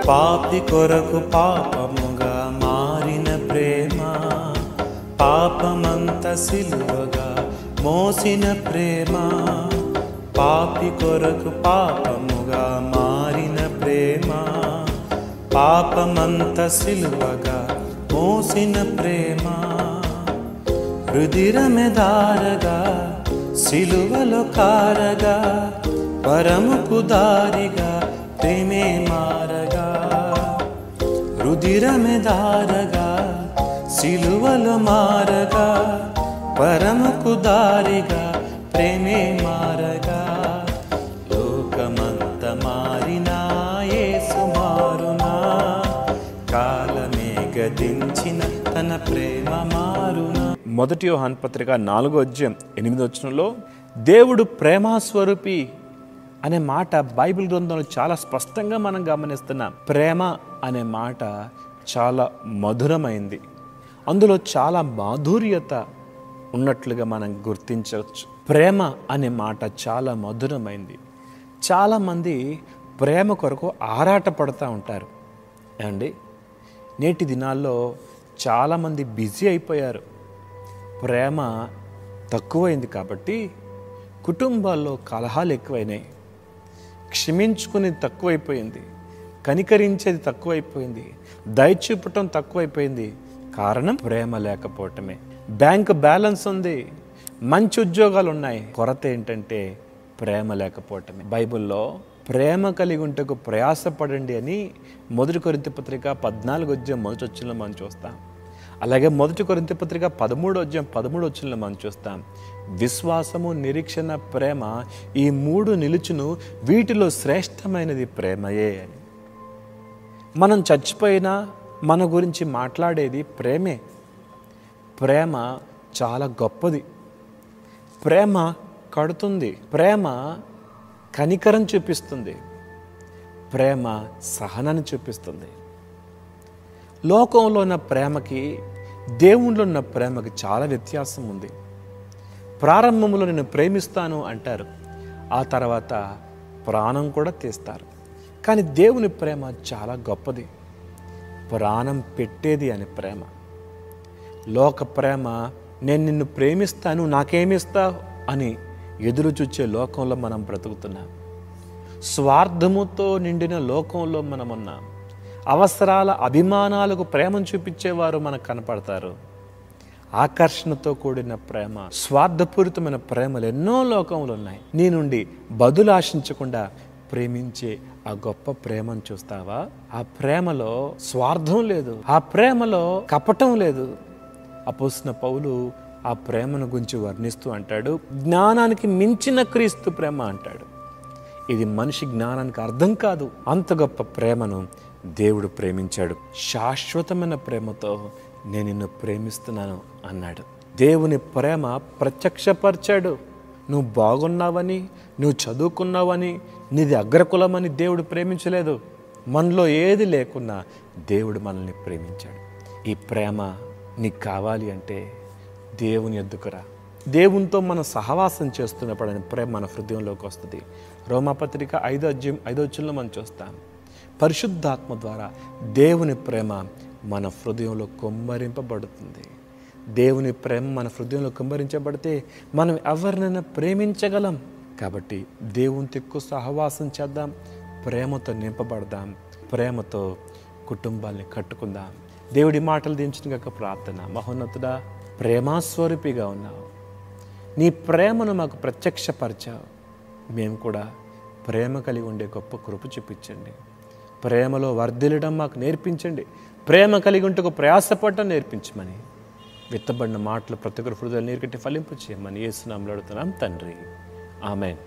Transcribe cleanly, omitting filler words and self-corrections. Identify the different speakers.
Speaker 1: పాపి కొరకు పాపముగా మారిన ప్రేమ, పాపమంత సిలువగా మోసిన ప్రేమ, పాపి కొరకు పాపముగా మారిన ప్రేమ, పాపమంత సిలువగా మోసిన ప్రేమ, రుధిరమె దారగా సిలువలో కారగా, పరముకు దారిగా ప్రేమే మారగా, రుధిరమె దారగా సిలువలో మారగా, పరముకు దారిగా ప్రేమే మారగా, లోకమంత మారినా యేసు మారునా, కాలమే గతించిన తన ప్రేమ మారునా. మొదటి యోహాను పత్రిక 4:8 దేవుడు ప్రేమాస్వరూపి అనే మాట బైబిల్ గ్రంథంలో చాలా స్పష్టంగా మనం గమనిస్తున్నాం. ప్రేమ అనే మాట చాలా మధురమైంది, అందులో చాలా మాధుర్యత ఉన్నట్లుగా మనం గుర్తించవచ్చు. ప్రేమ అనే మాట చాలా మధురమైంది. చాలామంది ప్రేమ కొరకు ఆరాటపడుతూ ఉంటారు ఏమండి. నేటి దినాల్లో చాలామంది బిజీ అయిపోయారు. ప్రేమ తక్కువైంది కాబట్టి కుటుంబాల్లో కలహాలు ఎక్కువైనాయి, క్షమించుకునేది తక్కువైపోయింది, కనికరించేది తక్కువైపోయింది, దయ చూపటం తక్కువైపోయింది. కారణం ప్రేమ లేకపోవటమే. బ్యాంక్ బ్యాలెన్స్ ఉంది, మంచి ఉద్యోగాలు ఉన్నాయి, కొరత ఏంటంటే ప్రేమ లేకపోవటమే. బైబిల్లో ప్రేమ కలిగి ఉంటకు ప్రయాసపడండి అని 1 కొరింథీ పత్రిక 14:1 మనం చూస్తాం. అలాగే 1 కొరింథీ పత్రిక 13:13 మనం చూస్తాం. విశ్వాసము, నిరీక్షణ, ప్రేమ ఈ 3 నిలుచును, వీటిలో శ్రేష్టమైనది ప్రేమయే అని. మనం చచ్చిపోయినా మన గురించి మాట్లాడేది ప్రేమే. ప్రేమ చాలా గొప్పది. ప్రేమ కడుతుంది, ప్రేమ కనికరం చూపిస్తుంది, ప్రేమ సహనాన్ని చూపిస్తుంది. లోకంలో ఉన్న ప్రేమకి దేవునిలో ఉన్న ప్రేమకి చాలా వ్యత్యాసం ఉంది. ప్రారంభంలో నేను ప్రేమిస్తాను అంటారు, ఆ తర్వాత ప్రాణం కూడా తీస్తారు. కానీ దేవుని ప్రేమ చాలా గొప్పది, ప్రాణం పెట్టేది అని ప్రేమ. లోక ప్రేమ నేను నిన్ను ప్రేమిస్తాను నాకేమిస్తావు అని ఎదురు చూచే లోకంలో మనం బ్రతుకుతున్నాం. స్వార్థముతో నిండిన లోకంలో మనం ఉన్నాం. అవసరాల, అభిమానాలకు ప్రేమను చూపించేవారు మనకు కనపడతారు. ఆకర్షణతో కూడిన ప్రేమ, స్వార్థపూరితమైన ప్రేమలు ఎన్నో లోకంలో ఉన్నాయి. నీ నుండి బదులు ఆశించకుండా ప్రేమించే ఆ గొప్ప ప్రేమను చూస్తావా? ఆ ప్రేమలో స్వార్థం లేదు, ఆ ప్రేమలో కపటం లేదు. అపోస్తలుడైన పౌలు ఆ ప్రేమను గురించి వర్ణిస్తూ అంటాడు, జ్ఞానానికి మించిన క్రీస్తు ప్రేమ అంటాడు. ఇది మనిషి జ్ఞానానికి అర్థం కాదు. అంత గొప్ప ప్రేమను దేవుడు ప్రేమించాడు. శాశ్వతమైన ప్రేమతో నేను నిన్ను ప్రేమిస్తున్నాను అన్నాడు. దేవుని ప్రేమ ప్రత్యక్షపరిచాడు. నువ్వు బాగున్నావని, నువ్వు చదువుకున్నావని, నీది అగ్రకులమని దేవుడు ప్రేమించలేదు. మనలో ఏది లేకున్నా దేవుడు మనల్ని ప్రేమించాడు. ఈ ప్రేమ నీకు కావాలి అంటే దేవుని యొద్దకు రా. దేవునితో మనం సహవాసం చేస్తున్నప్పుడు ఆయన ప్రేమ మన హృదయంలోకి వస్తుంది. రోమాపత్రిక 5:5 మనం చూస్తాం. పరిశుద్ధాత్మ ద్వారా దేవుని ప్రేమ మన హృదయంలో కుమ్మరింపబడుతుంది. దేవుని ప్రేమ మన హృదయంలో కుమ్మరించబడితే మనం ఎవరినైనా ప్రేమించగలం. కాబట్టి దేవునితో ఎక్కువ సహవాసం చేద్దాం, ప్రేమతో నింపబడదాం, ప్రేమతో కుటుంబాన్ని కట్టుకుందాం. దేవుడి మాటలు దించిన ప్రార్థన. మహోన్నతుడా, ప్రేమాస్వరూపిగా ఉన్నావు, నీ ప్రేమను మాకు ప్రత్యక్షపరిచావు. మేము కూడా ప్రేమ కలిగి ఉండే గొప్ప కృప చూపించండి. ప్రేమలో వర్ధిల్లడం మాకు నేర్పించండి. ప్రేమ కలిగి ఉంటే ప్రయాసపడటం నేర్పించమని, విత్తబడిన మాటలు ప్రతి ఒక్కరి హృదయాలు నీరు కట్టి ఫలింపు చేయమని యేసు నామములో అడుగుతున్నాం తండ్రి. ఆమేన్.